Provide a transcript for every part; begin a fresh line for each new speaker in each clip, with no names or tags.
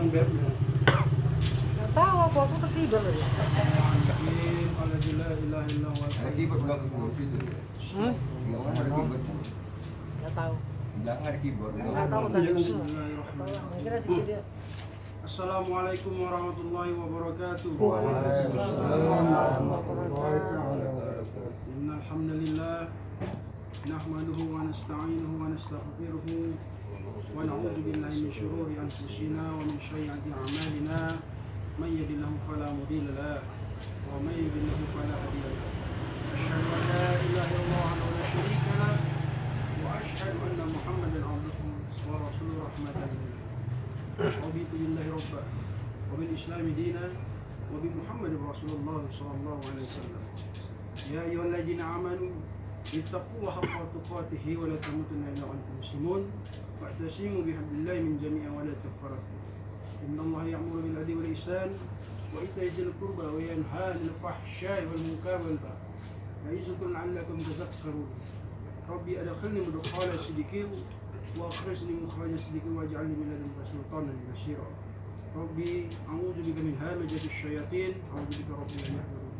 yang bebnya.
Nggak tahu aku tertidur tadi.
Ada keyboard nggak ke keyboard itu? Nggak ada keyboard.
Nggak tahu.
Nggak ada keyboard.
Nggak tahu tadi. Kira sih dia.
Assalamualaikum warahmatullahi wabarakatuh. Innal hamdalillah nahmaduhu wa nasta'inuhu wa nastaghfiruh wa na'udzu billahi min shururi anfusina wa min sayyiati a'malina may yahdihillahu fala mudilla lahu wa may yudlil fala hadiya lahu. Asyhadu an la ilaha illallah wa la syarika lahu wa asyhadu anna Muhammadan abduhu wa rasuluhu rahmatan lil alamin. Raditu billahi rabba wa bil islami dina wa bi Muhammadin rasulullah sallallahu alaihi wasallam. Ya ayyuhalladzina amanu ittaqullaha haqqa tuqatih wa la tamutunna illa wa antum muslimun wa'tasimu bihablillahi min jami'in wa la tafarraqu. Innallaha ya'muru bil 'adli wal ihsan wa ita'i dzil qurba wa yanha 'anil fahsya'i wal munkari wal baghi. Ya'izukum la'allakum tadhakkarun. Rabbi adkhilni mudkhala sidqin wa akhrijni mukhraja sidqin waj'alni min ladunka sultanan nasyira. Rabbi a'udzu bika min hamazati syayatin a'udzu bika rabbi an yahdurun.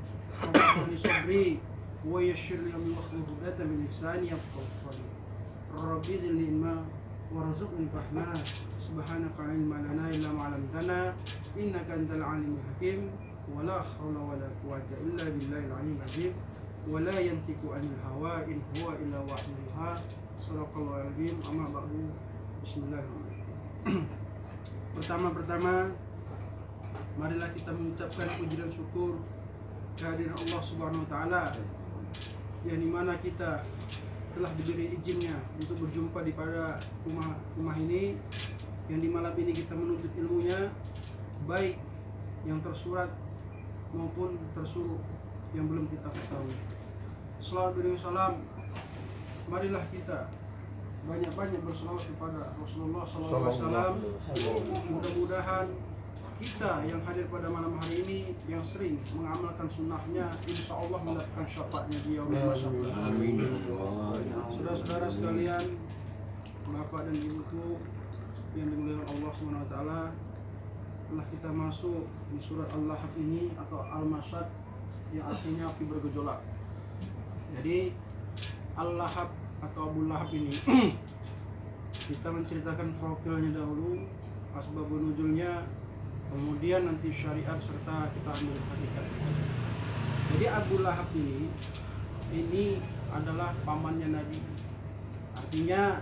Rabbi sabri wa yassir li amri wahlul 'uqdatam min lisani yafqahu qawli. Rabbi zidni ilma warzuqni fahma. Subhanaka la ilma lana illa ma 'allamtana innaka antal 'alimul hakim. Wa la haula wa la quwwata illa billahil 'aliyyil 'azim. Wa la yantiqu 'anil hawa in huwa illa wahyun yuha. Shadaqallahu al-'azim. Amma ba'du. Bismillahirrahmanirrahim. Pertama-tama marilah kita mengucapkan puji dan syukur kehadiran Allah Subhanahu wa taala yang dimana kita telah diberi izinnya untuk berjumpa di pada rumah ini, yang di malam ini kita menuntut ilmunya baik yang tersurat maupun tersuruh yang belum kita ketahui. Salawat dan salam, marilah kita banyak-banyak berselawat kepada Rasulullah SAW. Mudah-mudahan kita yang hadir pada malam hari ini yang sering mengamalkan sunnahnya, insya Allah mendapatkan syafaatnya di yaumil masyarakat. Amin. Saudara-saudara sekalian, bapak dan ibuku yang dimuliakan Allah SWT, telah kita masuk di surat Al-Lahab ini atau Al-Masad yang artinya api bergejolak. Jadi Al-Lahab atau Abu Lahab ini kita menceritakan profilnya dahulu, asbabun nuzulnya, kemudian nanti syariat serta kita ambil hakikat. Jadi Abu Lahab ini adalah pamannya Nabi, artinya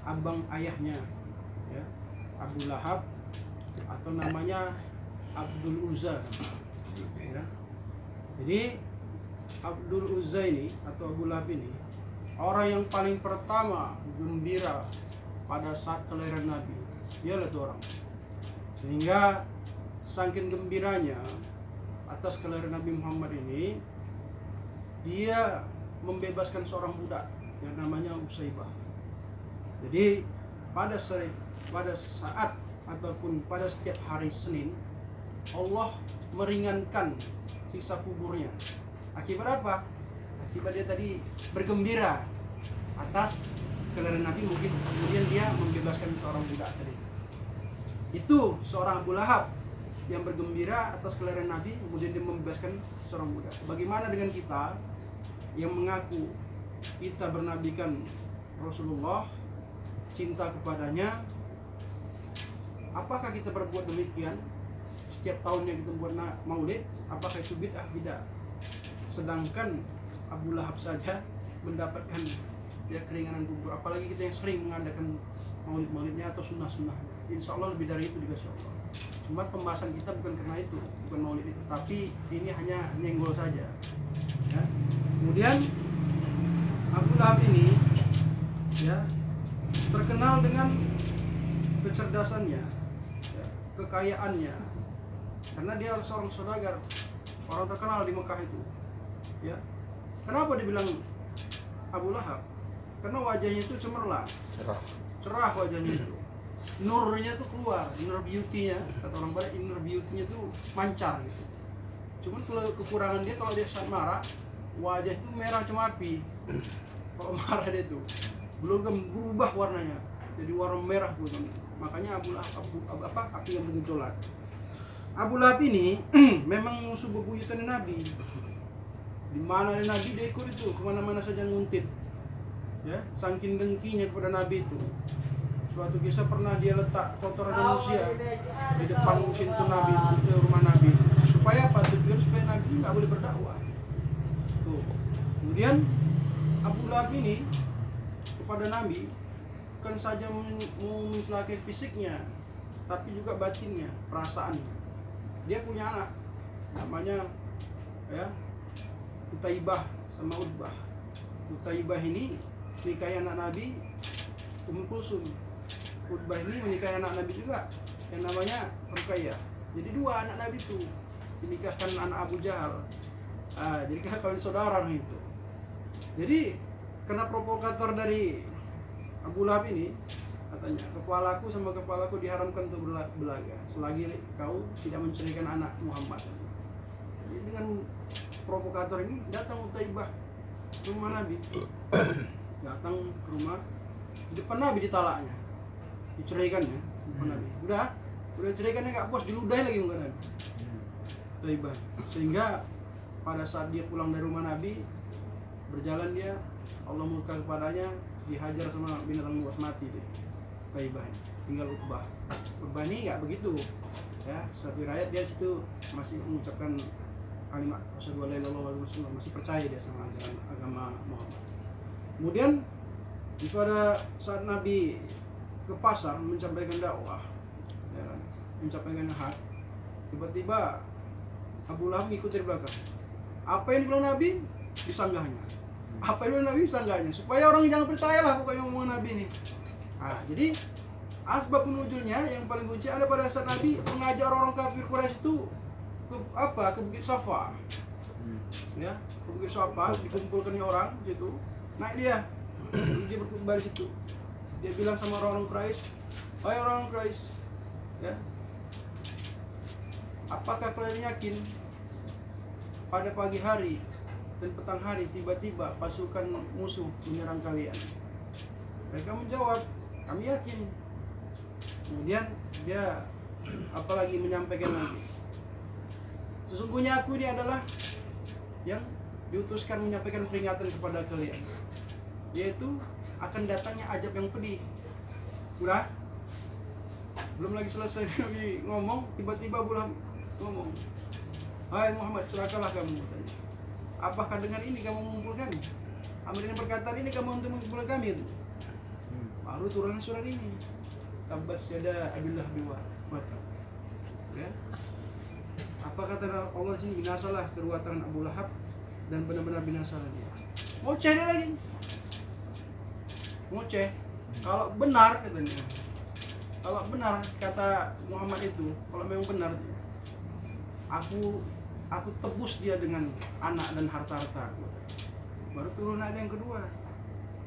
abang ayahnya, ya. Abu Lahab atau namanya Abdul Uzza, ya. Jadi Abdul Uzza ini atau Abu Lahab ini orang yang paling pertama gembira pada saat kelahiran Nabi. Dialah tuh orang. Sehingga saking gembiranya atas kelahiran Nabi Muhammad ini, dia membebaskan seorang budak yang namanya Usaybah. Jadi pada saat ataupun pada setiap hari Senin, Allah meringankan sisa kuburnya. Akibat apa? Akibat dia tadi bergembira atas kelahiran Nabi, mungkin kemudian dia membebaskan seorang budak tadi. Itu seorang Abu Lahab yang bergembira atas kelahiran Nabi, kemudian dia membebaskan seorang budak. Bagaimana dengan kita yang mengaku kita bernabikan Rasulullah, cinta kepadanya? Apakah kita berbuat demikian? Setiap tahunnya kita buat maulid, apakah itu bid'ah? Tidak. Sedangkan Abu Lahab saja mendapatkan ya keringanan kubur, apalagi kita yang sering mengadakan maulid-maulidnya atau sunnah-sunnahnya. Insya Allah lebih dari itu dikasih Allah. Cuma pembahasan kita bukan karena itu, bukan maulid itu, tapi ini hanya nyenggol saja, ya. Kemudian Abu Lahab ini, ya, terkenal dengan kecerdasannya, ya, kekayaannya, karena dia seorang saudagar, orang terkenal di Mekah itu, ya. Kenapa dibilang Abu Lahab? Karena wajahnya itu cemerlang, cerah wajahnya itu, nurnya tuh keluar, inner beauty-nya, kata orang pada inner beauty-nya tuh mancar gitu. Cuman kalau kekurangan dia, kalau dia saat marah, wajah itu merah cuma api. Kalau marah dia tuh belum berubah warnanya, jadi warna merah tuh. Makanya api yang bergejolak. Abu Lahab ini memang musuh bebuyutan Nabi. Di mana ada Nabi dia ikut itu, kemana-mana saja nguntit. Ya, saking dengkinya kepada Nabi itu. Suatu kisah pernah dia letak kotoran manusia di depan pintu Nabi, di rumah Nabi. Supaya apa? Tujuan supaya Nabi nggak boleh berdakwah. Tuh. Kemudian Abu Lahab ini kepada Nabi bukan saja mencelakai fisiknya, tapi juga batinnya, perasaannya. Dia punya anak namanya ya Utaibah sama Utbah. Utaibah ini menikahi anak Nabi Ummul Kulsum. Utbah ini menikahi anak Nabi juga yang namanya Ruqayyah. Jadi dua anak Nabi itu dinikahkan anak Abu Jahal. Jadi kawin saudara itu. Jadi karena provokator dari Abu Lahab ini katanya, kepalaku sama kepalaku diharamkan untuk belaga selagi kau tidak menceraikan anak Muhammad. Jadi dengan provokator ini datang Utaibah ke rumah Nabi. Datang ke rumah, di depan Nabi ditalaknya, diceraikannya di depan Nabi. Udah ceraikannya nggak puas, diludahi lagi muka Nabi. Utaibah. Sehingga pada saat dia pulang dari rumah Nabi, berjalan dia, Allah murka kepadanya, dihajar sama binatang buas mati dia. Utaibah ini. Tinggal Utbah. Utbah ini nggak begitu. Ya, satu riwayat dia situ masih mengucapkan kalimat asyhadu an la ilaha illallah wa rasulullah, masih percaya dia sama ajaran agama Muhammad. Kemudian pada saat Nabi ke pasar menyampaikan dakwah, ya, menyampaikan hak, tiba-tiba Abu Lahab ikut dari belakang. Apa yang dibilang Nabi disanggahnya. Apa yang dibilang Nabi disanggahnya, supaya orang jangan percayalah pokoknya omongan Nabi ini. Jadi asbab penujulnya yang paling kunci ada pada saat Nabi mengajak orang kafir Quraisy itu ke Bukit Safa. Ya, ke Bukit Safa dikumpulkan orang gitu. Naik dia berkumpul di situ. Dia bilang sama orang Quraisy, "Hai orang Quraisy, ya. Apakah kalian yakin pada pagi hari dan petang hari tiba-tiba pasukan musuh menyerang kalian?" Mereka menjawab, "Kami yakin." Kemudian dia apalagi menyampaikan lagi, "Sesungguhnya aku ini adalah yang diutuskan menyampaikan peringatan kepada kalian, yaitu akan datangnya ajab yang pedih." Udah, belum lagi selesai Nabi ngomong, tiba-tiba Bulan ngomong, "Hai Muhammad, celakalah kamu." "Apakah dengan ini kamu mengumpulkan? Dengan perkataan ini kamu untuk mengumpulkan kami?" Baru turun surat ini, Tabbat yada Abi Lahab wa tab. Ya. Apa kata Allah sini? Binasalah kedua tangan Abu Lahab dan benar-benar binasalah dia. Ngoceh dia lagi. Ngoceh. Kalau benar katanya. Kalau benar kata Muhammad itu, kalau memang benar, aku tebus dia dengan anak dan harta-harta aku. Baru turun ayat yang kedua.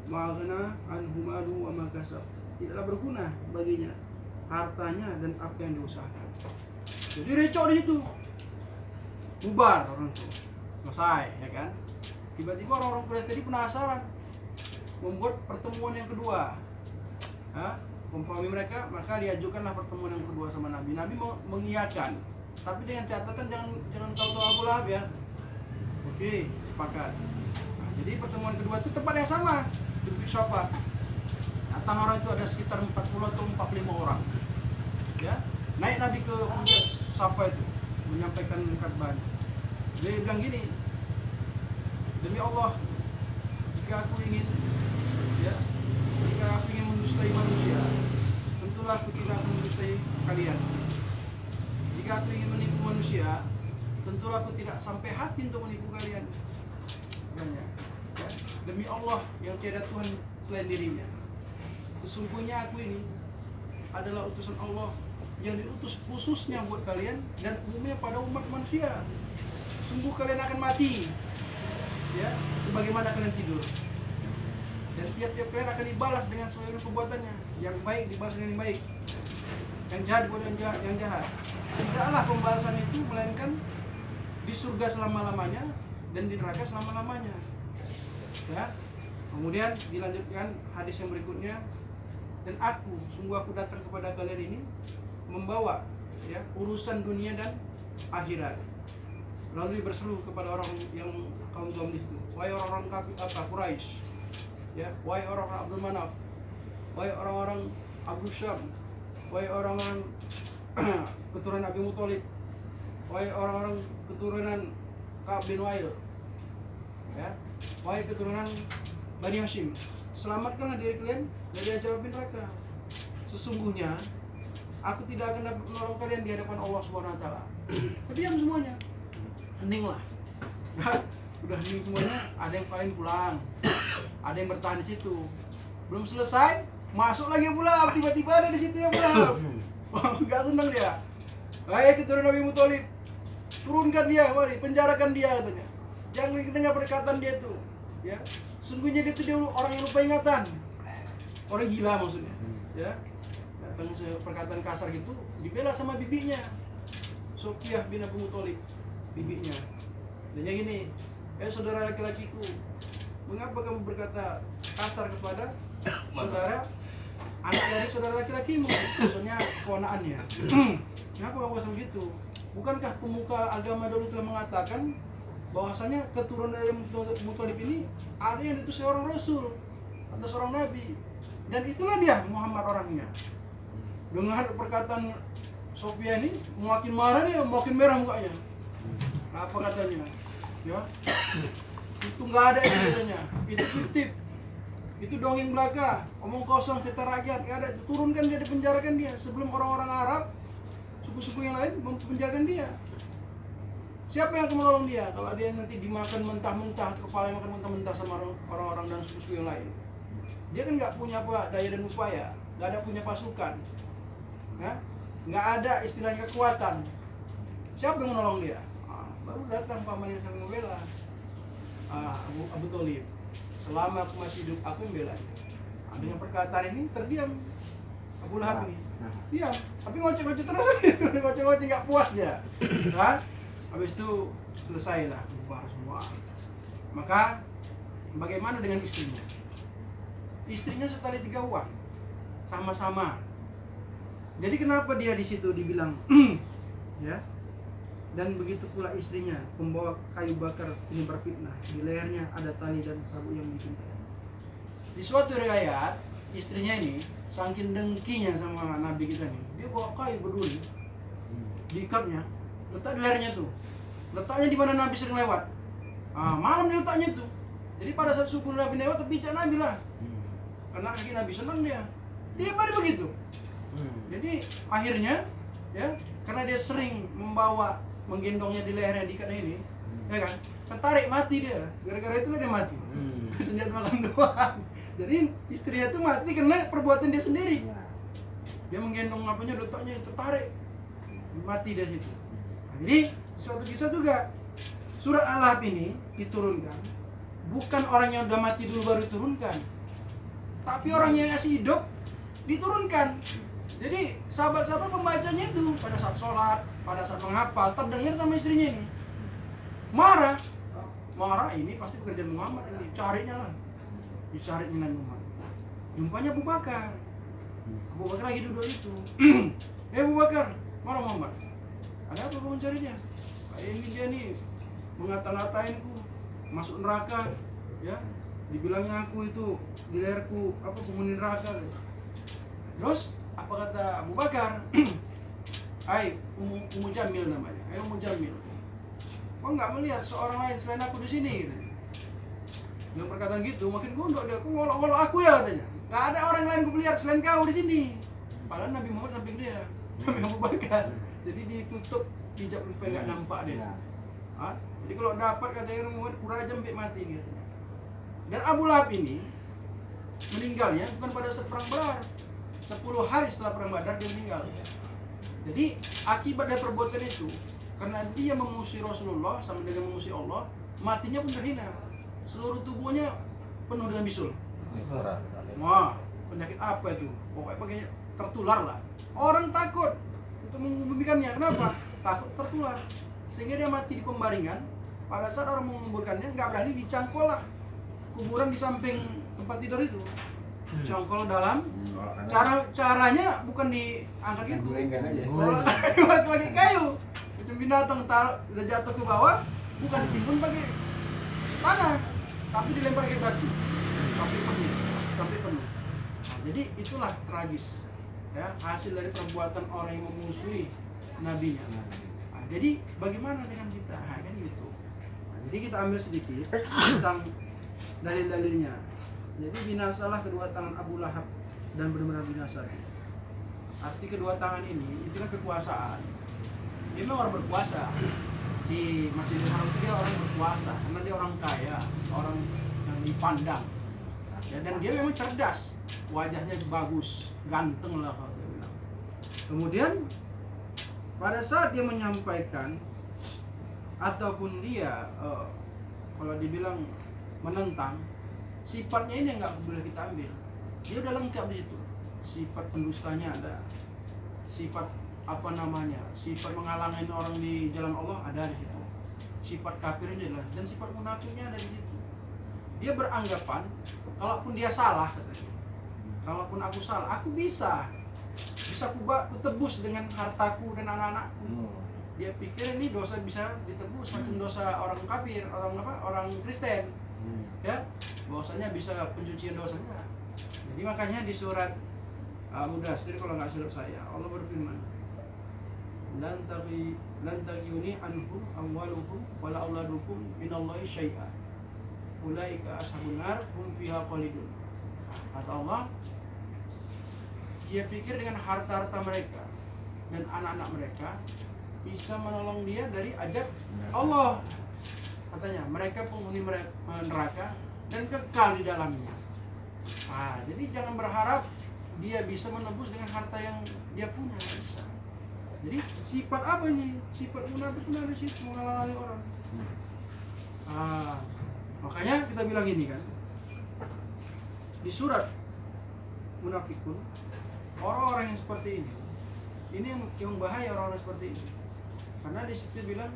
Maghna anhu malu wa ma kasab. Tidaklah berguna baginya hartanya dan apa yang diusahakan. Jadi recok di situ. Bubar orang itu. Selesai, ya kan? Tiba-tiba orang-orang Quraisy tadi penasaran, membuat pertemuan yang kedua. Kompromi mereka, maka diajukanlah pertemuan yang kedua sama Nabi. Nabi mengiyakan, tapi dengan catatan jangan tahu-tahu Abu Lahab ya. Oke, sepakat. Jadi pertemuan kedua itu tempat yang sama di Bukit Safa. Datang orang itu ada sekitar 40 atau 45 orang. Ya, naik Nabi ke Bukit Safa itu menyampaikan khutbah. Dia bilang gini, "Demi Allah, jika aku ingin mendustai manusia, tentulah aku tidak akan mendustai kalian. Jika aku ingin menipu manusia, tentulah aku tidak sampai hati untuk menipu kalian." Ya. Demi Allah yang tiada Tuhan selain dirinya, sesungguhnya aku ini adalah utusan Allah yang diutus khususnya buat kalian dan umumnya pada umat manusia. Sungguh kalian akan mati, ya, sebagaimana kalian tidur. Dan tiap-tiap kalian akan dibalas dengan sesuai perbuatannya. Yang baik dibalas dengan yang baik, yang jahat dengan yang jahat. Tidaklah pembalasan itu melainkan di surga selama-lamanya dan di neraka selama-lamanya. Ya. Kemudian dilanjutkan hadis yang berikutnya, dan sungguh aku datang kepada kalian ini membawa ya urusan dunia dan akhirat. Lalu berseru kepada orang yang kaum di situ, wahai orang-orang kafir Quraisy, ya, wahai orang-orang Abdul Manaf, wahai orang-orang Abu Syam, wahai orang-orang keturunan Abi Muthalib, wahai orang-orang keturunan Ka'ab bin Wail, ya, wahai keturunan Bani Hashim, selamatkanlah diri kalian dari azab neraka. Sesungguhnya aku tidak akan dapat menolong kalian di hadapan Allah Subhanahu wa taala. Diam semuanya. Hening lah. Udah hening semuanya, ada yang paling pulang. Ada yang bertahan di situ. Belum selesai, masuk lagi pula, tiba-tiba ada di situ yang pulang. Enggak senang dia. Hai keturunan Nabi Muthalib, turunkan dia, mari penjarakan dia katanya. Jangan dengar perkataan dia tuh, ya. Sungguhnya dia itu orang yang lupa ingatan. Orang gila maksudnya, ya. Datang perkataan kasar gitu, dibela sama bibinya. Sofiyah bin Abu Muthalib, bibinya. Dan yang gini, saudara laki-lakiku, mengapa kamu berkata kasar kepada saudara anak dari saudara laki-lakimu, maksudnya keponakannya? Kenapa kamu kasar begitu? Bukankah pemuka agama dulu telah mengatakan bahwasanya keturunan dari Muthalib ini ada yang diutus seorang rasul atau seorang nabi, dan itulah dia Muhammad orangnya. Dengar perkataan Sofia ini, makin marah dia, makin merah mukanya. Apa katanya? Ya, itu nggak ada itu katanya. Itu fiktif, itu dongeng belaka, omong kosong cerita rakyat. Nggak ada. Turunkan dia, dipenjarakan dia sebelum orang-orang Arab, suku-suku yang lain mempenjarakan dia. Siapa yang akan menolong dia kalau dia nanti dimakan mentah-mentah, kepala yang makan mentah-mentah sama orang-orang dan suku-suku yang lain? Dia kan nggak punya apa daya dan upaya, nggak ada punya pasukan, ya? Nggak ada istilahnya kekuatan. Siapa yang menolong dia? Baru datang paman yang sangat membela, Abu Thalib. Selama aku masih hidup, aku membela. Dengan perkataan ini terdiam Abu Lahab ini. Diam, tapi ngoceh-ngoceh terus. Ngoceh-ngoceh nggak puas dia. Nah, habis itu selesailah bubar semua. Maka bagaimana dengan istrinya? Istrinya setali 3 uang, sama-sama. Jadi kenapa dia di situ dibilang, ya? Dan begitu pula istrinya, pembawa kayu bakar ini berfitnah. Di lehernya ada tali dan sabuk yang dicintai. Di suatu riwayat, istrinya ini saking dengkinya sama Nabi kita nih, dia bawa kayu berduri, diikatnya, letak di lehernya tuh. Letaknya di mana Nabi sering lewat. Malam diletaknya tuh. Jadi pada saat subuh Nabi lewat, terbijak Nabi lah. Karena lagi Nabi senang dia. Tiap hari begitu. Jadi akhirnya, ya, karena dia sering menggendongnya di lehernya, diikatnya ini, ya kan, tertarik, mati dia. Gara-gara itulah dia mati. Senjata makan doang. Jadi istrinya tuh mati karena perbuatan dia sendiri. Dia menggendong apanya, letaknya tertarik, mati dia situ. Jadi suatu kisah juga, surat Al-Lahab ini diturunkan bukan orang yang udah mati dulu baru diturunkan, tapi orang yang masih hidup diturunkan. Jadi sahabat-sahabat pembacanya itu pada saat sholat, pada saat menghafal, terdengar sama istrinya ini marah, ini pasti pekerjaan Muhammad ini, carinya lah, dicari dengan Muhammad. Jumpanya Abu Bakar lagi duduk itu. Abu Bakar, mana Muhammad? Ada apa kamu mencarinya? Ini dia nih mengata-ngatainku masuk neraka, ya, dibilangnya aku itu di leherku penghuni neraka. Terus apa kata Abu Bakar? Hai, Ummu Jamil namanya. Hai Ummu Jamil, kok nggak melihat seorang lain selain aku di sini? Gitu. Dengan perkataan gitu, makin gondok dia. Kok ngolok-ngolok aku ya katanya? Nggak ada orang lain ku lihat selain kau di sini. Padahal Nabi Muhammad samping dia, samping Abu Bakar. Jadi ditutup hijab supaya nggak nampak dia. Jadi kalau dapat katanya Muhammad kurang aja sampai mati gitu. Dan Abu Lahab ini meninggalnya bukan pada saat perang Badar. 10 hari setelah perang Badar dia meninggal. Jadi akibat dari perbuatan itu, karena dia memusuhi Rasulullah sama dengan memusuhi Allah, matinya pun terhina. Seluruh tubuhnya penuh dengan bisul. Wah, penyakit apa itu? Pokoknya tertular lah. Orang takut untuk menguburkannya. Kenapa? Takut tertular. Sehingga dia mati di pembaringan. Pada saat orang menguburkannya, nggak berani dicangkol lah kuburan di samping tempat tidur itu. congkol dalam caranya bukan diangkat gitu.
Gulingkan aja.
Kalau pakai kayu, itu binatang udah jatuh ke bawah, bukan ditimbun pakai tanah, tapi dilempar ke batu sampai penuh. Nah, jadi itulah tragis, ya, hasil dari perbuatan orang yang memusuhi nabinya. Nah, jadi bagaimana dengan kita? Nah, kan gitu. Nah, jadi kita ambil sedikit tentang dalil-dalilnya. Jadi binasalah kedua tangan Abu Lahab dan benar-benar binasa. Arti kedua tangan ini itu kan kekuasaan. Dia memang orang berkuasa. Di Masjidil Haram itu dia orang berkuasa karena dia orang kaya, orang yang dipandang. Ya, dan dia memang cerdas, wajahnya bagus, ganteng lah kalau dia bilang. Kemudian pada saat dia menyampaikan ataupun dia kalau dibilang menentang, sifatnya ini nggak boleh kita ambil. Dia udah lengkap di situ. Sifat pendustanya ada, sifat sifat menghalangi orang di jalan Allah ada di situ. Sifat kafirnya adalah, dan sifat munafiknya ada di situ. Dia beranggapan, kalaupun dia salah, katanya, kalaupun aku salah, aku bisa ku tebus dengan hartaku dan anak-anakku. Dia pikir ini dosa bisa ditebus macam dosa orang kafir, orang Kristen, ya, bahwasanya bisa pencucian dosanya. Jadi makanya di surat Mudaththir, kalau nggak silap saya, Allah berfirman, lan taghyuni anhum amwaluhum wala auladuhum minallahi syai'a ulaika ashabun nar hum fiha khalidun. Kata Allah, dia pikir dengan harta-harta mereka dan anak-anak mereka bisa menolong dia dari azab Allah. Katanya mereka penghuni neraka dan kekal di dalamnya. Jadi jangan berharap dia bisa menebus dengan harta yang dia punya, nggak bisa. Jadi sifat apa ini? Sifat munafik benar di situ, menghalangi orang. Makanya kita bilang ini kan, di surat Munafikun, orang-orang yang seperti ini yang bahaya, orang-orang seperti ini. Karena di situ bilang,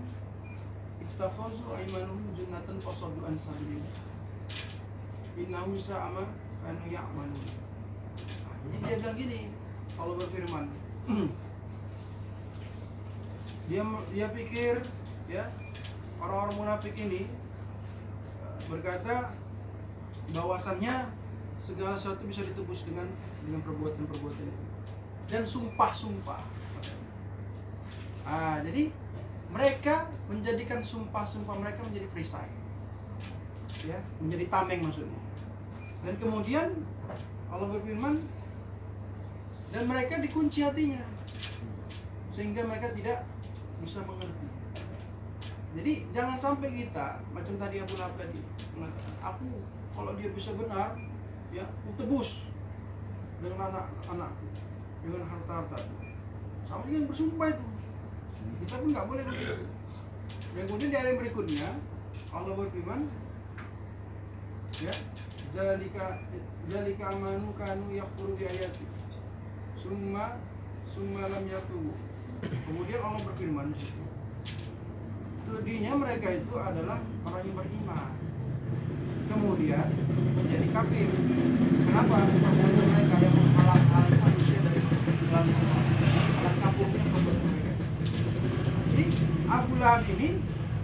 ittakhadhu aymanuhum junnatan fasaddu an sabilillah. Innahum sa'a ma kanu ya'malun. Jadi dia bilang gini, Allah berfirman, dia pikir, ya, orang-orang munafik ini berkata bahwasannya segala sesuatu bisa ditebus dengan perbuatan-perbuatan itu dan sumpah-sumpah. Jadi mereka menjadikan sumpah-sumpah mereka menjadi perisai, ya, menjadi tameng maksudnya. Dan kemudian Allah berfirman, dan mereka dikunci hatinya sehingga mereka tidak bisa mengerti. Jadi jangan sampai kita macam tadi Abu Lahab tadi mengatakan, aku kalau dia bisa benar, ya, aku tebus dengan anak-anakku, dengan harta-harta. Sama dengan bersumpah itu. Kita pun nggak boleh begitu. Dan kemudian di ayat berikutnya Allah berfirman, ya, zalika amanu kanu yakfuru bi ayati summa lam yatubu. Kemudian Allah berfirman di situ, tudinya mereka itu adalah orang yang beriman kemudian menjadi kafir. Kenapa? Karena mereka yang menghalang-halangi manusia dari jalan Allah, halang kampungnya perbuatan mereka. Jadi Abu Lahab ini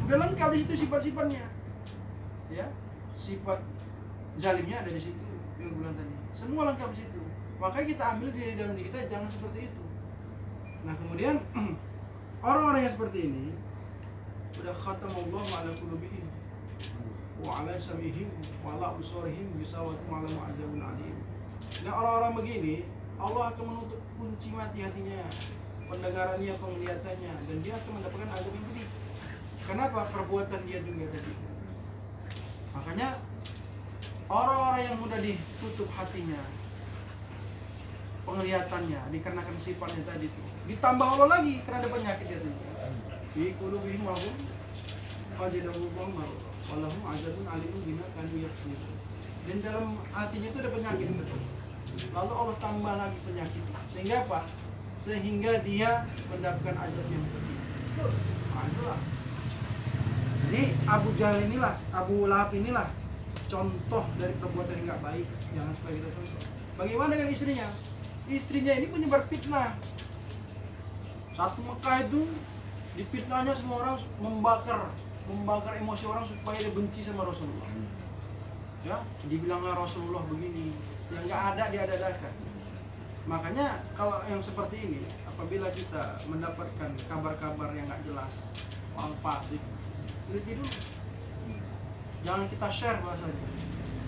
udah lengkap di situ sifat-sifatnya, ya, sifat zalimnya ada di situ yang bulan tadi, semua lengkap di situ. Makanya kita ambil di dalam diri kita, jangan seperti itu. Nah kemudian orang-orang yang seperti ini udah khatamallahu ala qulubihim wa ala sam'ihim wa ala absarihim gisawatun wa ala mu'adzabun alim. Nah orang-orang begini Allah akan menutup kunci mati hatinya, pendengarannya, penglihatannya, dan dia akan mendapatkan azab yang pedih. Kenapa? Perbuatan dia juga tadi. Makanya orang-orang yang mudah ditutup hatinya, penglihatannya, dikarenakan sifatnya tadi itu, ditambah Allah lagi karena ada penyakit dia tadi. Fi qulubihim marad fazadahum marad walahum azabun alimun bima kanu yaksibun. Dan dalam hatinya itu ada penyakit betul. Lalu Allah tambah lagi penyakit. Sehingga apa? Sehingga dia mendapatkan azab yang pedih. Itulah. Jadi Abu Lahab inilah contoh dari perbuatan yang nggak baik. Jangan supaya kita contoh. Bagaimana dengan istrinya? Istrinya ini penyebar fitnah. Satu Mekah itu difitnahnya semua orang membakar emosi orang supaya dia benci sama Rasulullah. Ya, dibilanglah Rasulullah begini, yang nggak ada diada-adakan. Makanya kalau yang seperti ini, apabila kita mendapatkan kabar-kabar yang nggak jelas, orang fasik, teliti dulu. Jangan kita share bahasanya.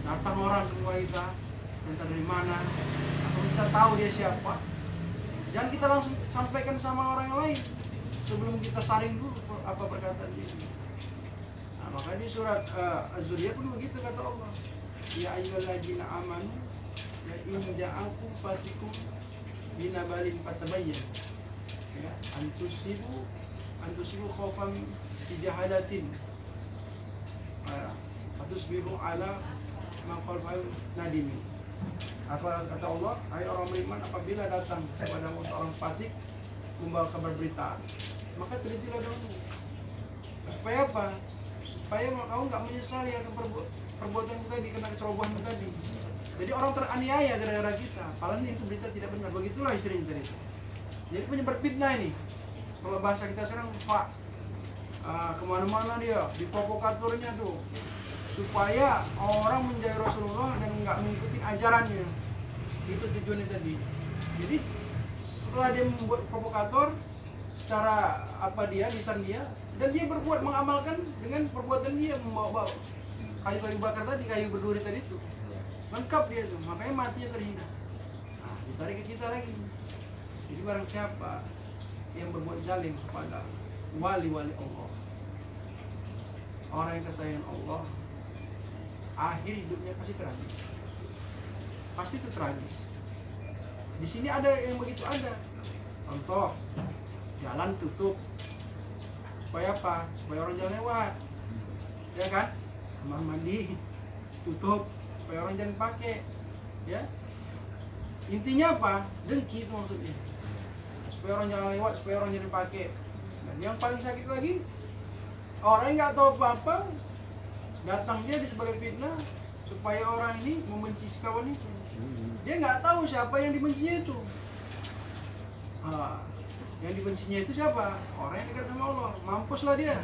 Datang orang ke rumah kita, entah dari mana, atau kita tahu dia siapa. Jangan kita langsung sampaikan sama orang yang lain sebelum kita saring dulu apa perkataan dia. Nah, makanya di surat Az-Zuriyat pun begitu kata Allah. Ya ayyuhalladzina amanu ya in ja'akum fasikum binabalin fatabayyan. Ya, antusibu khaufan bijahalatin. Atusbihu ala maqalfa'il nadimin. Apa kata Allah? Hai orang beriman, apabila datang kepada seorang fasik membawa kabar berita, maka telitilah dahulu. Supaya apa? Supaya kamu nggak menyesali akan perbuatanmu tadi, kena kecerobohanmu tadi. Jadi orang teraniaya gara-gara kita. Padahal itu berita tidak benar. Begitulah istrinya tadi. Jadi penyebar fitnah ini. Kalau bahasa kita sekarang, Pak, kemana-mana dia, di provokatornya tuh, supaya orang menjauhi Rasulullah dan nggak mengikuti ajarannya. Itu tujuannya tadi. Jadi setelah dia membuat provokator secara lisan dia, dan dia berbuat mengamalkan dengan perbuatan dia, membawa kayu bakar tadi, kayu berduri tadi itu lengkap dia tuh, makanya matinya terhina. Nah, ditarik ke kita lagi. Jadi barang siapa yang berbuat zalim kepada wali-wali Allah, orang yang kesayangan Allah, akhir hidupnya pasti tragis. Pasti itu tragis. Di sini ada yang begitu ada. Contoh, jalan tutup. Supaya apa? Supaya orang jangan lewat. Ya kan? Kamar mandi tutup supaya orang jangan pakai. Ya. Intinya apa? Dengki itu maksudnya. Supaya orang jangan lewat, supaya orang jangan pakai. Dan yang paling sakit lagi, orang yang nggak tahu apa-apa, datang dia sebagai fitnah supaya orang ini membenci si kawan itu. Dia nggak tahu siapa yang dibencinya itu. Yang dibencinya itu siapa? Orang yang dekat sama Allah. Mampuslah dia.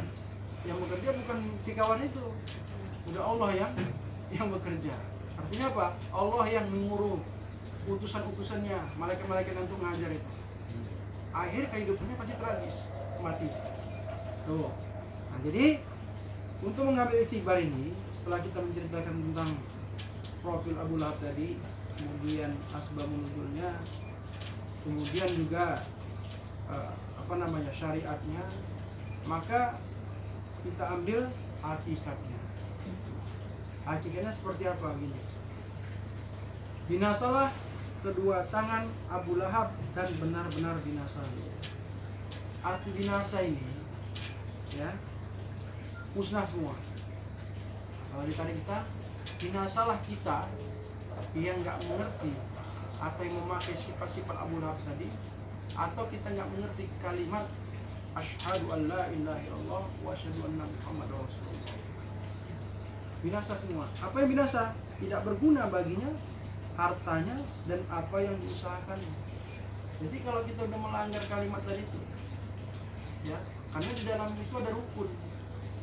Yang bekerja bukan si kawan itu, udah Allah yang bekerja. Artinya apa? Allah yang mengurung utusan-utusannya, malaikat-malaikat untuk mengajar itu. Akhir kehidupannya pasti tragis, mati. Tuh. Nah, jadi untuk mengambil iktibar ini, setelah kita menceritakan tentang profil Abu Lahab tadi, kemudian asbab nuzulnya, kemudian juga syariatnya, maka kita ambil hakikatnya. Hakikatnya seperti apa gini? Binasalah kedua tangan Abu Lahab dan benar-benar binasa. Arti binasa ini, ya, musnah semua. Kalau ditarik kita, binasalah kita yang nggak mengerti atau yang memakai sifat-sifat Abu Lahab tadi, atau kita nggak mengerti kalimat asyhadu an la ilaha illallah wa asyhadu anna muhammadar rasulullah. Binasa semua. Apa yang binasa? Tidak berguna baginya hartanya dan apa yang diusahakannya. Jadi kalau kita udah melanggar kalimat tadi itu, ya, karena di dalam itu ada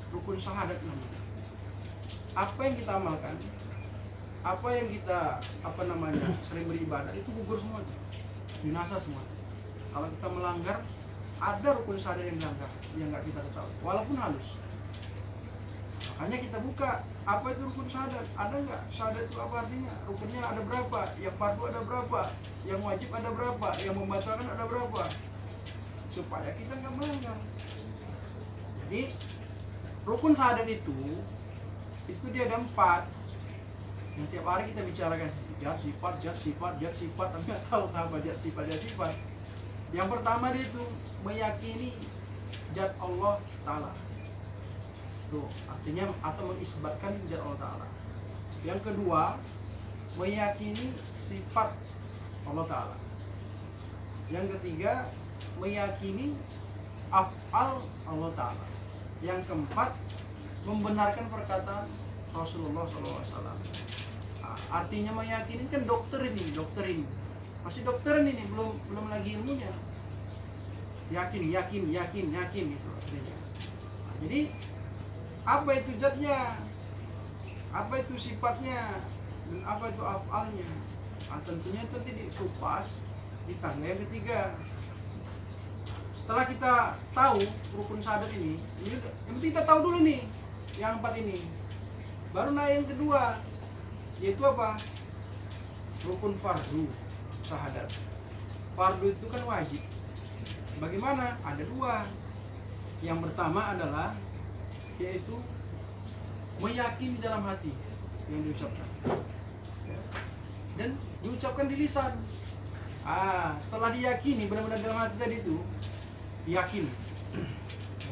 rukun syahadat namanya. Apa yang kita amalkan, apa yang kita sering beribadah itu gugur semua, binasa semua. Kalau kita melanggar, ada rukun syahadat yang dilanggar, yang nggak kita tahu, walaupun halus. Makanya kita buka, apa itu rukun syahadat? Ada nggak? Syahadat itu apa artinya? Rukunnya ada berapa? Yang fardu ada berapa? Yang wajib ada berapa? Yang membatalkan ada berapa? Supaya kita nggak melanggar. Jadi rukun syahadat itu dia ada 4. Yang tiap hari kita bicarakan zat sifat, tapi nggak tahu apa zat sifat. Yang pertama dia itu meyakini zat Allah Ta'ala. Tuh, artinya atau mengisbatkan zat Allah Ta'ala. Yang kedua, meyakini sifat Allah Ta'ala. Yang ketiga, meyakini af'al Allah Ta'ala. Yang keempat, membenarkan perkataan Rasulullah SAW. Nah, artinya meyakini kan dokter ini. Masih dokter ini belum lagi ilmunya. Yakin gitu artinya. Nah, jadi apa itu zatnya? Apa itu sifatnya? Dan apa itu afalnya? Nah, tentunya itu nanti dikupas di tangga yang ketiga. Setelah kita tahu rukun syahadat ini yang penting kita tahu dulu nih yang 4 ini. Baru naik yang kedua, yaitu apa? Rukun fardu syahadat. Fardu itu kan wajib. Bagaimana? Ada 2. Yang pertama adalah yaitu meyakini dalam hati yang diucapkan dan diucapkan di lisan. Setelah diyakini benar-benar dalam hati tadi itu yakin.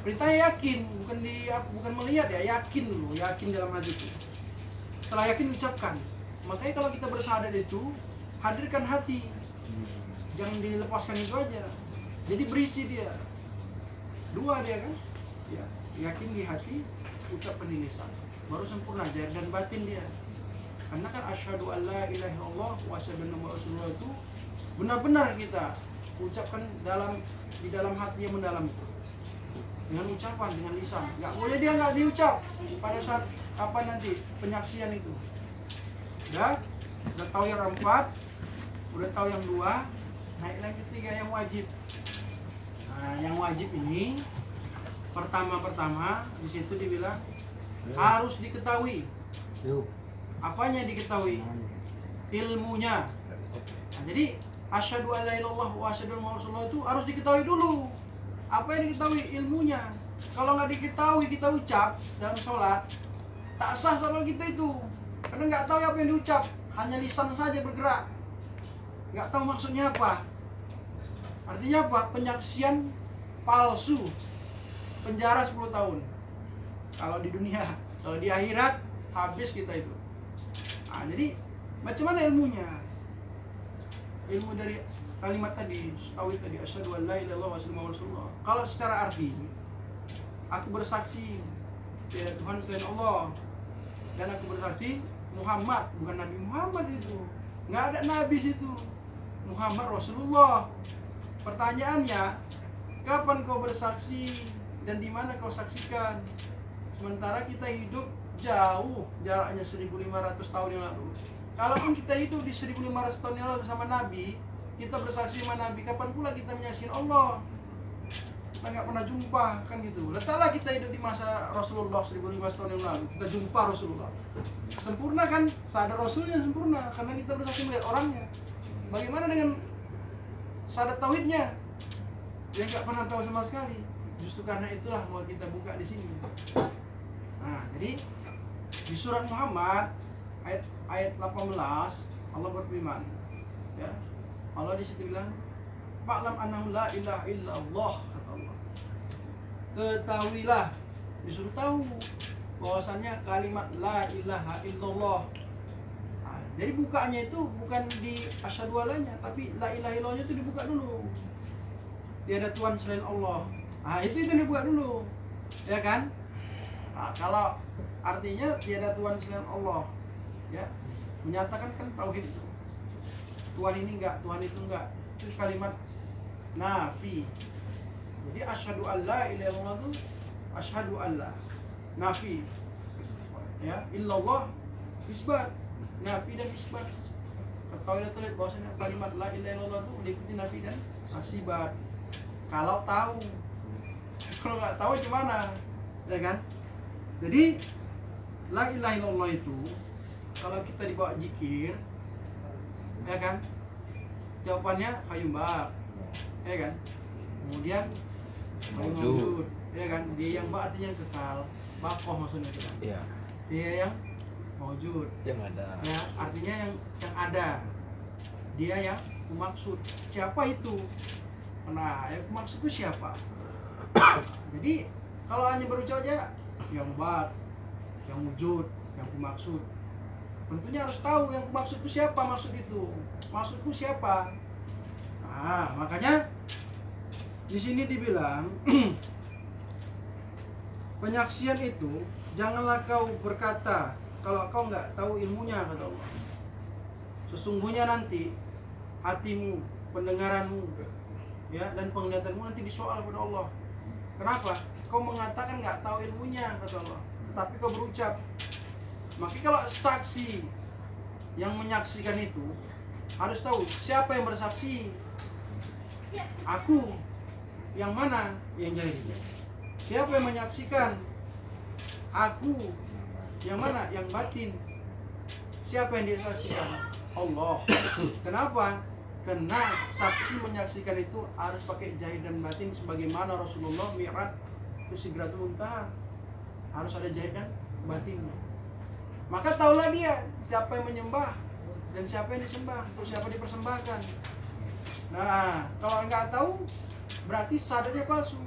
Perintahnya yakin, bukan melihat ya, yakin dulu, yakin dalam hati itu. Setelah yakin ucapkan. Makanya kalau kita bersyahadat itu hadirkan hati, jangan dilepaskan itu aja. Jadi berisi dia. 2 dia kan? Ya, yakin di hati, ucapkan di lisan. Baru sempurna zahir dan batin dia. Karena kan asyhadu alla ilaha illallah wa asyhadu anna rasulullah itu benar-benar kita ucapkan di dalam hati yang mendalam itu. Dengan ucapan, dengan lisan. Enggak boleh dia enggak diucap pada saat apa nanti penyaksian itu. Udah tahu yang 4, udah tahu yang 2, naik lagi 3 yang wajib. Nah, yang wajib ini pertama di situ dibilang harus diketahui. Apanya diketahui? Ilmunya. Nah, jadi asyhadu alla ilaha illallah wa asyhadu anna rasulullah itu harus diketahui dulu. Apa yang diketahui? Ilmunya. Kalau nggak diketahui kita ucap dalam sholat, tak sah sholat kita itu. Karena nggak tahu apa yang diucap, hanya lisan saja bergerak, nggak tahu maksudnya apa. Artinya apa? Penyaksian palsu, penjara 10 tahun. Kalau di dunia, kalau di akhirat habis kita itu. Nah, jadi macam mana ilmunya? Ilmu dari kalimat tadi, tauhid tadi, asyhadu an la ilaha illallah wa asyhadu anna rasulullah. Kalau secara arti, aku bersaksi tiada Tuhan selain Allah dan aku bersaksi Muhammad, bukan Nabi Muhammad itu. Nggak ada nabi situ. Muhammad Rasulullah. Pertanyaannya, kapan kau bersaksi dan di mana kau saksikan? Sementara kita hidup jauh, jaraknya 1500 tahun yang lalu. Kalaupun kita hidup di 1500 tahun yang lalu sama Nabi, kita bersaksi sama Nabi, kapan pula kita menyaksikan Allah? Kita nggak pernah jumpa, kan gitu. Letaklah kita hidup di masa Rasulullah 1500 tahun yang lalu, kita jumpa Rasulullah. Sempurna kan? Sadar Rasulnya sempurna, karena kita bersaksi melihat orangnya. Bagaimana dengan syahadat tauhidnya? Dia nggak pernah tahu sama sekali. Justru karena itulah mau kita buka di sini. Nah, jadi di surat Muhammad ayat 18 Allah berfirman, ya. Allah di situ bilang, "Fa'lam annahu la ilaha illallah," kata Allah. Ketahuilah, disuruh tahu bahwasannya kalimat la ilaha illallah. Nah, jadi bukanya itu bukan di asyhadu allanya, tapi la ilaha illallahnya itu dibuka dulu. Tiada Tuhan selain Allah. Nah, itu dibuka dulu. Ya kan? Nah, kalau artinya tiada Tuhan selain Allah, ya, menyatakan kan tauhid itu. Tuhan ini enggak, Tuhan itu enggak. Itu kalimat nafi. Jadi asyhadu alla ilaha illallah itu asyhadu alla. Nafi. Ya, illallah isbat. Nafi dan isbat. Ketahuilah tulis bahwasanya kalimat la ilaha illallah itu meliputi nafi dan isbat. Kalau tahu. Kalau enggak tahu gimana? Ya kan? Jadi la ilaha illallah itu kalau kita dibawa zikir, ya kan, jawabannya hayumbak, ya kan, kemudian mawjud, ya kan, dia yang ba artinya kekal, bakoh maksudnya itu kan,
Iya.
dia yang mawjud,
Yang ada.
ya artinya yang ada, dia yang maksud. Siapa itu? Nah, yang maksud itu siapa? Jadi kalau hanya berucap aja yang ba, yang wujud, yang maksud, tentunya harus tahu yang maksud itu siapa, maksudku siapa. Nah, makanya di sini dibilang penyaksian itu janganlah kau berkata kalau kau nggak tahu ilmunya, kata Allah. sesungguhnya nanti hatimu, pendengaranmu, ya, dan penglihatanmu nanti disoal kepada Allah. Kenapa? Kau mengatakan nggak tahu ilmunya, kata Allah, tetapi kau berucap. Maka kalau saksi yang menyaksikan itu harus tahu siapa yang bersaksi. Aku, yang mana yang jahil? Siapa yang menyaksikan? Aku, yang mana yang batin? Siapa yang disaksikan? Allah. Kenapa? Karena saksi menyaksikan itu harus pakai jahil dan batin, sebagaimana Rasulullah Mi'raj itu Sidratul Muntaha, harus ada jahil dan batinnya. Maka taulah dia siapa yang menyembah dan siapa yang disembah, untuk siapa dipersembahkan. Nah, kalau enggak tahu berarti sadarnya palsu.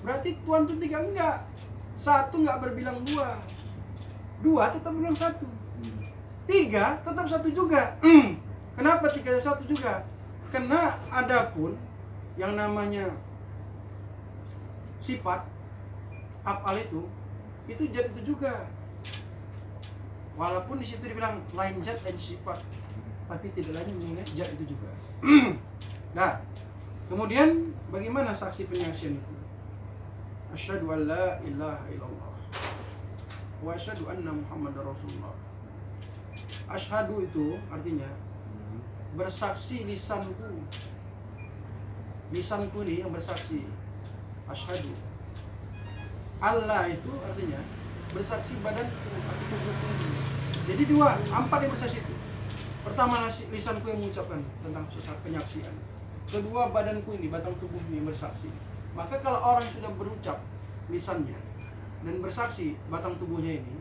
Berarti Tuhan itu tiga, enggak. Satu enggak berbilang dua. Dua tetap bilang satu. Tiga tetap satu juga. Kenapa tiga satu juga? Karena adapun yang namanya sifat af'al itu zat itu juga. Walaupun di situ dibilang lain zat dan sifat, tapi tidak lain mengenai zat itu juga. Nah, kemudian bagaimana saksi penyaksian itu? Asyhadu an la ilaha illallah wa asyhadu anna Muhammadar Rasulullah. Asyhadu itu artinya bersaksi lisanku. Lisanku nih yang bersaksi. Asyhadu. Allah itu artinya bersaksi badanku atau tubuhku. Jadi empat yang bersaksi itu. Pertama lisanku yang mengucapkan tentang penyaksian. Kedua badanku ini, batang tubuh ini bersaksi. Maka kalau orang sudah berucap lisannya dan bersaksi batang tubuhnya ini,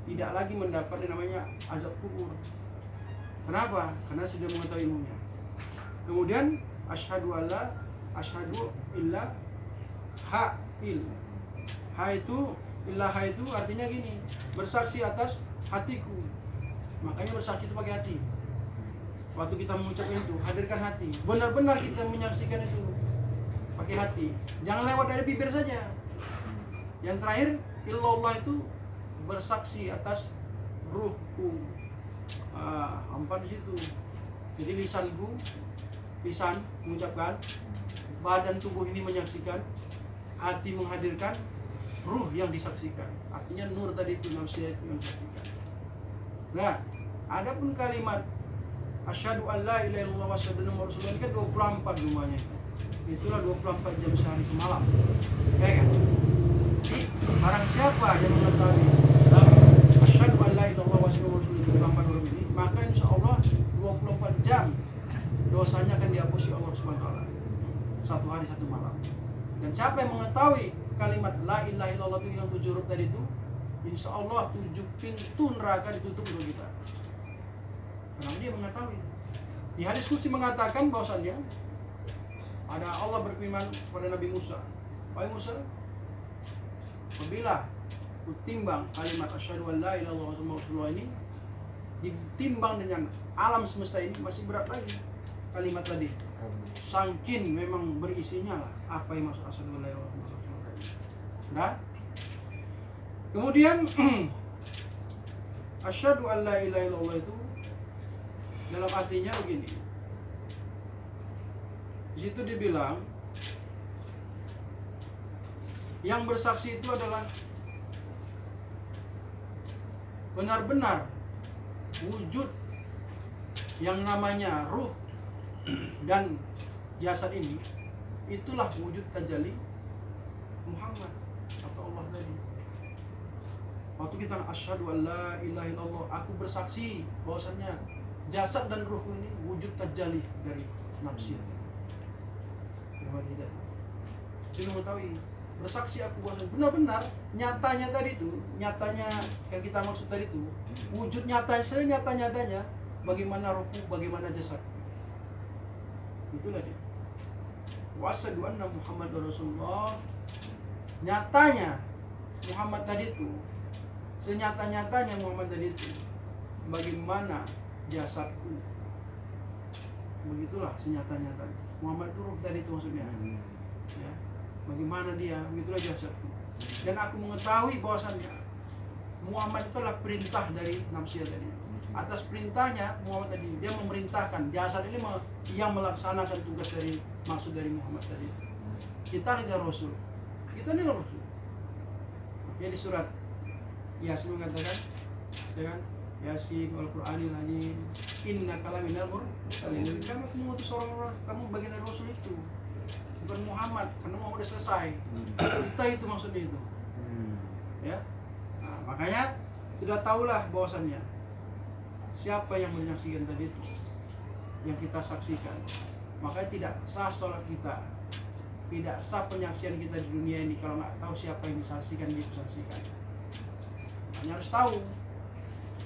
tidak lagi mendapat yang namanya azab kubur. Kenapa? Karena sudah mengetahui ilmunya. Kemudian asyhadu alla, asyhadu illa ha il. Ha itu illah itu artinya gini, bersaksi atas hatiku. Makanya bersaksi itu pakai hati. Waktu kita mengucapkan itu, hadirkan hati. Benar-benar kita menyaksikan itu pakai hati. Jangan lewat dari bibir saja. Yang terakhir, illallah itu bersaksi atas ruhku. Empat di situ. Jadi lisan mengucapkan, badan tubuh ini menyaksikan, hati menghadirkan, ruh yang disaksikan. Artinya nur tadi itu, manusia itu yang disaksikan. Nah, adapun kalimat asyhadu an la ilaha illallah wa asyhadu anna Muhammadar Rasulullah ini kan 24 jumlahnya. Itulah 24 jam sehari semalam. Ya kan? Jadi barang siapa yang mengetahui asyhadu an la ilaha illallah wa asyhadu anna Muhammadar Rasulullah 24 huruf ini, maka insyaallah 24 jam dosanya akan dihapusi Allah Subhanahu wa taala. Satu hari satu malam. Dan siapa yang mengetahui kalimat la ilaha illallah itu yang 7 huruf tadi itu, insyaallah 7 pintu neraka ditutup untuk kita. Karena dia mengetahui. Di hadis qudsi mengatakan bahwasannya ada Allah berfirman kepada Nabi Musa, "Wahai Musa, apabila kutimbang kalimat asyhadu an la ilaha illallah wa asyhadu anna Rasulullah ini ditimbang dengan alam semesta ini, masih berat lagi kalimat tadi. Sangkin memang berisinya lah apa yang maksud asyhadu an la ilaha illallah wa asyhadu anna Rasulullah." Nah, kemudian asyhadu an la ilaha illallah itu dalam artinya begini. Di situ dibilang yang bersaksi itu adalah benar-benar wujud yang namanya ruh dan jasad ini, itulah wujud tajalli Muhammad atau Allah tadi. Waktu kita asyhadu an la ilaha illallah, aku bersaksi bahwasannya jasad dan ruhku ini wujud tajalli dari nafsi. Tidak. Kita mengetahui, bersaksi aku bahwa benar-benar nyatanya tadi itu, nyatanya yang kita maksud tadi itu, wujud nyata senyata-nyatanya bagaimana ruhku, bagaimana jasad. Itulah dia. Wa asyhadu anna Muhammadar Rasulullah. Nyatanya Muhammad tadi itu, senyata-nyatanya Muhammad tadi itu, bagaimana jasadku. Begitulah senyata-nyatanya. Muhammad itu ruh tadi itu maksudnya. Ya. Bagaimana dia, begitulah jasadku. Dan aku mengetahui bahwasannya Muhammad itu adalah perintah dari nafsiyah tadi. atas perintahnya Muhammad tadi. Dia memerintahkan. Jasad ini yang melaksanakan tugas dari maksud dari Muhammad tadi. Kita adalah Rasul. Kita adalah Rasul. Ya di surat Yasin mengatakan, ya kan? Yasin Al-Qur'anil Azim, innaka laminal mursalin. Kamu mengutus orang, kamu bagian dari Rasul itu. Bukan Muhammad, karena Muhammad udah selesai. Kita itu maksudnya itu. Ya. Nah, makanya sudah tahulah bahwasannya siapa yang menyaksikan tadi itu, yang kita saksikan. Makanya tidak sah sholat kita, tidak sah penyaksian kita di dunia ini kalau nggak tahu siapa yang disaksikan, disaksikan. Hanya harus tahu.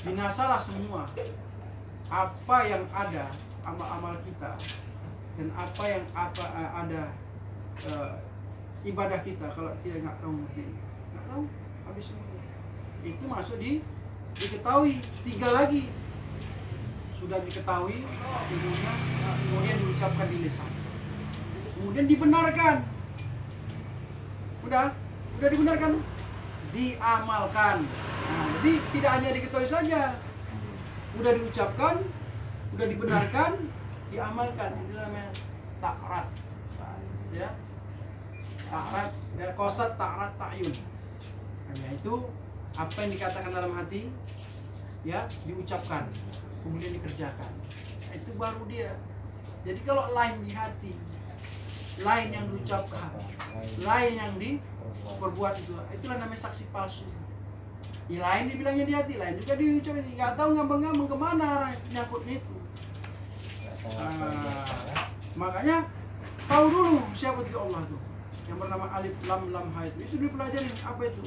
Binasalah semua apa yang ada amal-amal kita dan apa yang ada ibadah kita kalau kita nggak tahu mungkin nggak tahu habis semua. Itu masuk diketahui. 3 lagi sudah diketahui ilmunya, kemudian diucapkan di lisan, kemudian dibenarkan. Udah dibenarkan, diamalkan. Nah, jadi tidak hanya diketahui saja, udah diucapkan, udah dibenarkan, diamalkan. Ini namanya takrat, ya. Takrat, ya, qasad, takrat, ta'yun. Nah, itu apa yang dikatakan dalam hati, ya, diucapkan, kemudian dikerjakan. Nah, itu baru dia. Jadi kalau lain di hati, lain yang diucapkan, lain yang diperbuat, itulah namanya saksi palsu. Yang lain dibilangnya di hati, lain juga diucapkan. Nggak tahu ngambang-ngambang kemana arah nyangkutnya itu. Makanya tahu dulu siapa itu Allah tuh, yang bernama Alif Lam Lam Ha itu dipelajarin apa itu.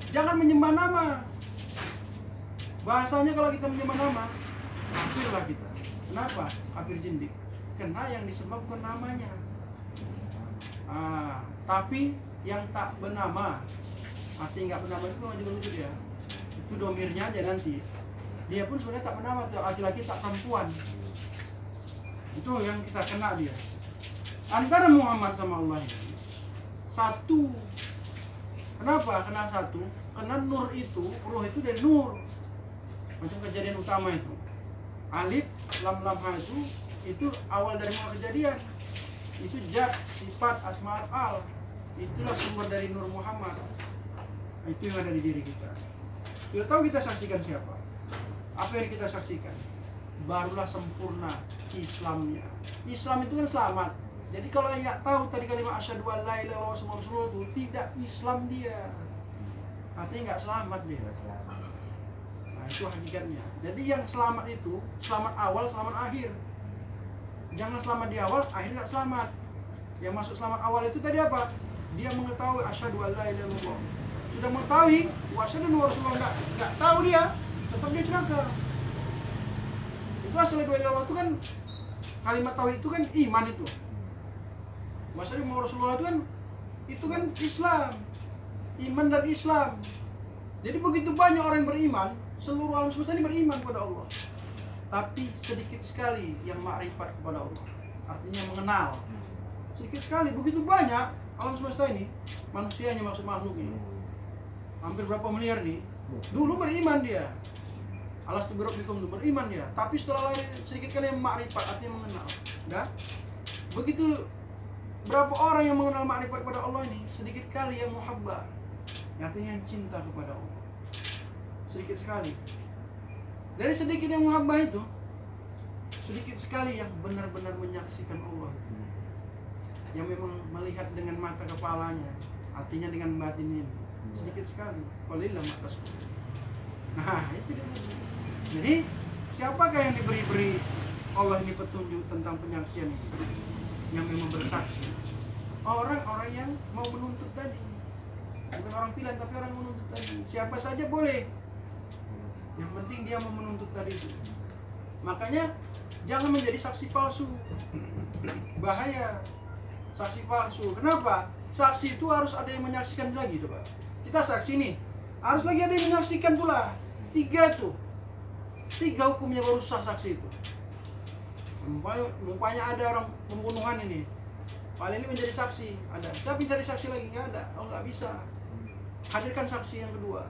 Jangan menyembah nama. Bahasanya kalau kita menyembah nama, kafirlah kita. Kenapa? Kafir jindik. Karena yang disembah bukan namanya. Tapi yang tak bernama, artinya nggak bernama itu nggak juga lucu dia. Itu domirnya aja nanti. Dia pun sebenarnya tak bernama, laki-laki tak perempuan. Itu yang kita kena dia. Antara Muhammad sama Allah ini satu. Kenapa? Kena satu. Karena nur itu, ruh itu dari nur. Macam kejadian utama itu. Alif, lam lam ha itu awal dari semua kejadian. Itu zat, sifat, asma al. Itulah sumber dari nur Muhammad. Itu yang ada di diri kita. Sudah tahu kita saksikan siapa? Apa yang kita saksikan? Barulah sempurna Islamnya. Islam itu kan selamat. Jadi kalau yang nggak tahu tadi kalimat asyhadu an la ilaha illallah Rasulullah itu tidak Islam dia. Artinya nggak selamat dia. Nah, itu hakikatnya. Jadi yang selamat itu selamat awal, selamat akhir. Jangan selamat di awal, akhir nggak selamat. Yang masuk selamat awal itu tadi apa? Dia mengetahui asyhadu an la ilaha illallah. Sudah mengetahui asyhadu anna Rasulullah, nggak tahu dia, tetap dia celaka. Itu asal dua ilah itu kan kalimat tauhid itu kan iman itu. Asyhadu anna Rasulullah itu kan Islam. Iman dan Islam. Jadi begitu banyak orang yang beriman, seluruh alam semesta ini beriman kepada Allah. Tapi sedikit sekali yang makrifat kepada Allah. Artinya mengenal. Sedikit sekali, begitu banyak alam semesta ini, manusianya maksud makhluk ini. Hampir berapa miliar nih. Dulu beriman dia. Alastu birabbikum itu beriman dia. Tapi setelah sedikit kali yang makrifat, artinya mengenal. Dah. Begitu berapa orang yang mengenal makrifat kepada Allah ini, sedikit kali yang muhabbah. Artinya yang cinta kepada Allah. Sedikit sekali. Dari sedikit yang muhabbah itu, sedikit sekali yang benar-benar menyaksikan Allah. Yang memang melihat dengan mata kepalanya, artinya dengan batin ini. Sedikit sekali. Qalillah mata suku. Nah, itu dia. Jadi, siapakah yang diberi Allah ini petunjuk tentang penyaksian ini? Yang memang bersaksi. Orang-orang yang mau menuntut tadi. Bukan orang pilihan, tapi orang menuntut tadi. Siapa saja boleh. Yang penting dia mau menuntut tadi itu. Makanya jangan menjadi saksi palsu. Bahaya. Saksi palsu. Kenapa? Saksi itu harus ada yang menyaksikan lagi, coba. Kita saksi nih, harus lagi ada yang menyaksikan pula. 3 tuh. 3 hukumnya baru sah saksi itu. Rupanya ada orang pembunuhan ini. Paling ini menjadi saksi. Ada. Siapa yang cari saksi lagi? Nggak ada. Oh, nggak bisa. Hadirkan saksi yang kedua.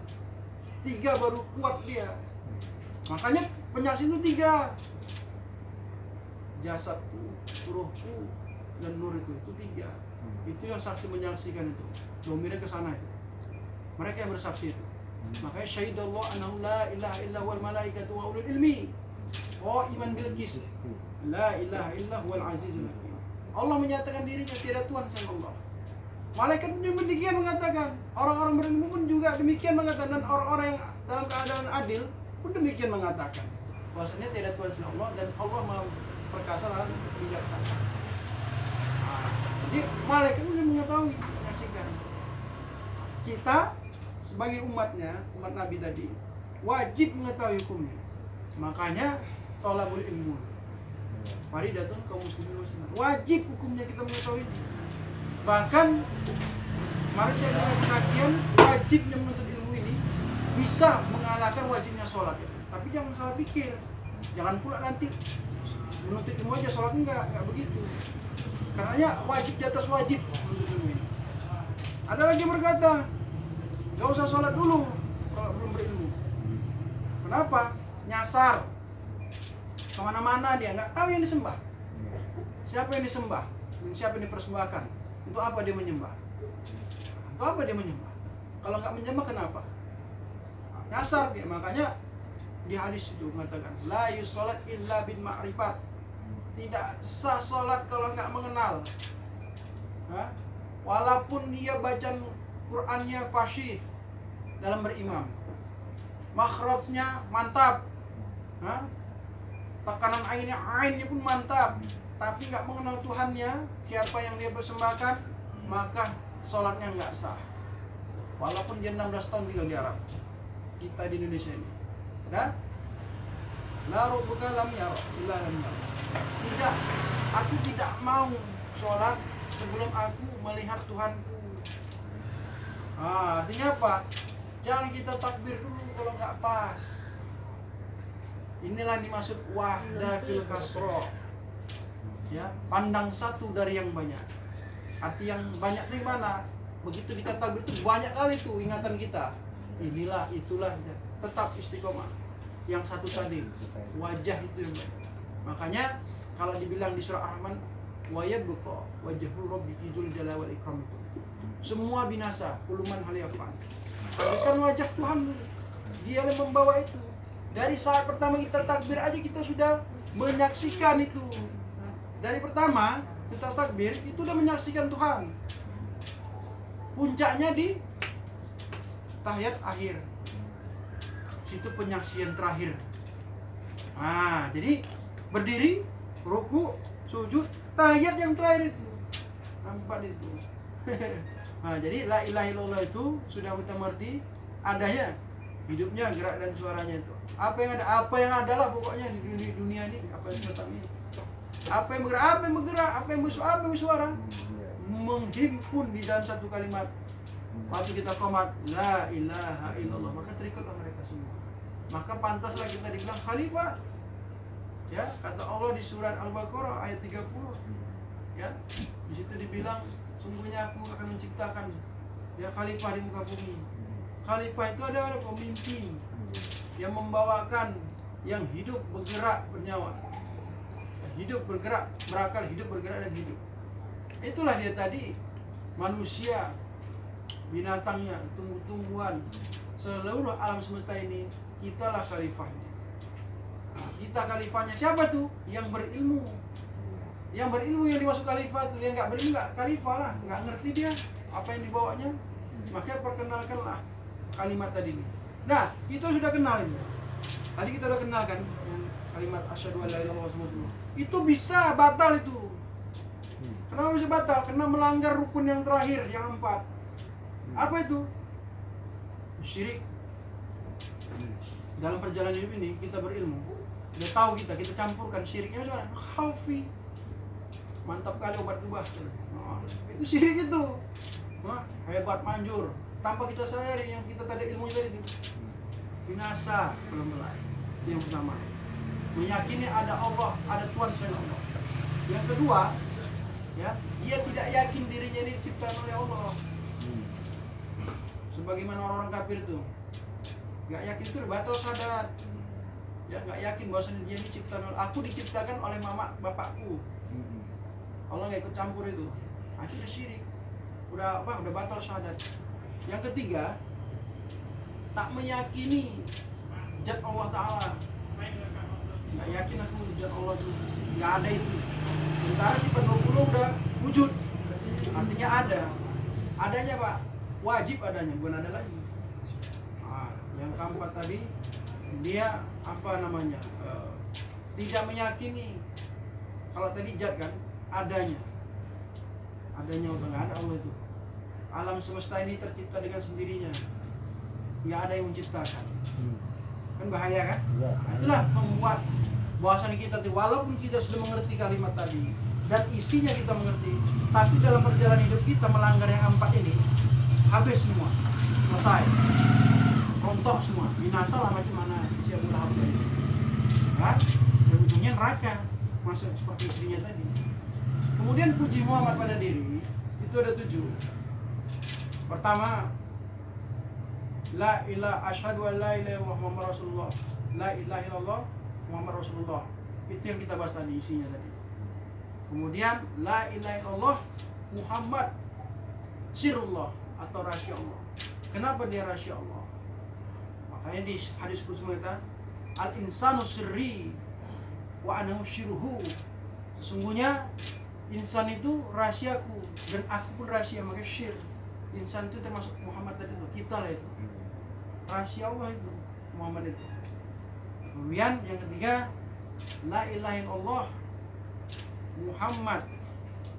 3 baru kuat dia. Makanya penyaksian itu 3. Jasadku, ruhku, dan nur itu 3. Itu yang saksi menyaksikan itu. Domirnya ke sana itu. Mereka yang bersaksi itu. Makanya syahidallah annahu la ilaha illa wal malaikatu wa ulul ilmi. Oh, iman bilqis. La ilaha illa huwal azizul hakim. Allah menyatakan dirinya tiada Tuhan selain Allah. Malaikat pun demikian mengatakan. Orang-orang berilmu pun juga demikian mengatakan. Dan orang-orang yang dalam keadaan adil pun demikian mengatakan. Bahwasanya tiada Tuhan selain Allah dan Allah Maha perkasa dan bijaksana. Jadi malaikat pun mengetahui, menyaksikan. Kita sebagai umatnya, umat Nabi tadi, wajib mengetahui hukumnya. Makanya thalabul ilmu. Faridatun kaum muslimin wajib hukumnya kita mengetahui. Bahkan manusia dengan pengajian wajibnya menuntut ilmu ini bisa mengalahkan wajibnya sholat. Tapi jangan salah pikir. Jangan pula nanti menuntut ilmu aja sholat enggak begitu. Karena wajib di atas wajib menuntut ilmu ini. Ada lagi yang berkata, gak usah sholat dulu kalau belum berilmu. Kenapa? Nyasar kemana-mana dia, nggak tahu yang disembah. Siapa yang disembah? Dan siapa yang dipersembahkan? Untuk apa dia menyembah? Untuk apa dia menyembah? Kalau nggak menyembah kenapa? Nyasar dia. Makanya di hadis itu mengatakan la yusolat illa bin ma'rifat. Tidak sah sholat kalau nggak mengenal. Walaupun dia baca Qur'annya fasih dalam berimam, makhrajnya mantap, tekanan ainnya pun mantap, tapi nggak mengenal Tuhannya, siapa yang dia persembahkan, maka sholatnya nggak sah. Walaupun dia 16 tahun tinggal di Arab, kita di Indonesia ini, la rabbuka lam yara illa lam yara. Tidak, aku tidak mau sholat sebelum aku melihat Tuhanku. Artinya apa? Jangan kita takbir dulu kalau nggak pas. Inilah dimaksud wahdatul kasro. Ya, pandang satu dari yang banyak. Arti yang banyak itu gimana? Begitu kita takbir itu banyak kali tuh ingatan kita. Inilah, itulah, tetap istiqomah. Yang satu tadi, wajah itu yang banyak. Makanya kalau dibilang di surah Ar-Rahman, wa yabqa wajhul rabbiki dzul jalali wal ikram. Semua binasa, kuluman hal yafan. Hadirkan wajah Tuhan, dia yang membawa itu. Dari saat pertama kita takbir aja kita sudah menyaksikan itu. Dari pertama kita takbir itu udah menyaksikan Tuhan. Puncaknya di tahiyat akhir. Situ penyaksian terakhir. Jadi berdiri, ruku, sujud, tahiyat yang terakhir itu. Nampak itu. Jadi la ilaha illallah itu sudah kita mengerti adanya, hidupnya, gerak dan suaranya itu. Apa yang adalah pokoknya di dunia ini, apa yang semesta ini. Apa yang bergerak, apa yang bersuara, menghimpun di dalam satu kalimat. Waktu kita qomat la ilaha illallah, maka terikutlah mereka semua. Maka pantaslah kita dibilang khalifah. Ya, kata Allah di surat Al-Baqarah ayat 30. Ya, di situ dibilang sungguhnya aku akan menciptakan ya khalifah di muka bumi. Khalifah itu adalah pemimpin yang membawakan, yang hidup, bergerak, bernyawa. Hidup, bergerak, berakal, hidup, bergerak dan hidup. Itulah dia tadi, manusia, binatangnya, tumbuh-tumbuhan, seluruh alam semesta ini, kitalah khalifahnya. Kita khalifahnya siapa tuh? Yang berilmu. Yang berilmu yang dimasuk khalifah itu, yang nggak berilmu nggak khalifah lah, nggak ngerti dia apa yang dibawanya. Makanya perkenalkanlah kalimat tadi ini. Nah, kita sudah kenal ini. Tadi kita udah kenal kan kalimat asyhadu an la ilaha illallah. Itu bisa batal itu. Kenapa bisa batal? Karena melanggar rukun yang terakhir, yang 4. Apa itu? Syirik. Dalam perjalanan hidup ini kita berilmu, udah tahu kita campurkan syiriknya macam mana? Khaufi. Mantap kali obat kubah. Itu syirik itu. Hebat, manjur. Tanpa kita sadari yang kita tadi ilmu tadi itu. Binasa pelan-pelan. Yang pertama, meyakini ada Allah, ada Tuhan selain Allah. Yang kedua, ya, dia tidak yakin dirinya ini diciptakan oleh Allah. Sebagaimana orang-orang kafir itu, nggak yakin itu batal syahadat. Ya, nggak yakin bahwasanya dia diciptakan. Aku diciptakan oleh mama bapakku. Allah nggak ikut campur itu. Nah, itu udah syirik. Udah batal syahadat. Yang ketiga, tak meyakini zat Allah Ta'ala. Nggak yakin aku zat Allah itu. Nggak ada itu. Sementara sifat 20 udah wujud. Artinya ada. Adanya Pak, wajib adanya, bukan ada lagi. Nah, yang keempat tadi, dia tidak meyakini. Kalau tadi zat kan, adanya udah nggak ada Allah itu. Alam semesta ini tercipta dengan sendirinya, nggak ada yang menciptakan. Kan bahaya kan? Nah, itulah membuat bahwasan kita walaupun kita sudah mengerti kalimat tadi dan isinya kita mengerti, tapi dalam perjalanan hidup kita melanggar yang 4 ini, habis semua, selesai, rontok semua, binasa lah macam mana siapa tahap ini, kan? Dan ujungnya neraka, masuk seperti istrinya tadi. Kemudian puji Muhammad pada diri itu ada 7. Pertama, la ilaha asyhadu an la ilaha illallah Muhammad Rasulullah. La ilaha illallah Muhammad Rasulullah. Itu yang kita bahas tadi isinya tadi. Kemudian la ilaha illallah Muhammad sirullah atau rahasia Allah. Kenapa dia rahasia Allah? Makanya di hadis qudsi mengatakan al insanu sirri wa anahu sirruhu. Sesungguhnya insan itu rahasiaku dan aku pun rahasia, maka syir. Insan itu termasuk Muhammad tadi itu, kita lah itu. Rahasia Allah itu, Muhammad itu. Kemudian yang ketiga, la ilaha illallah Muhammad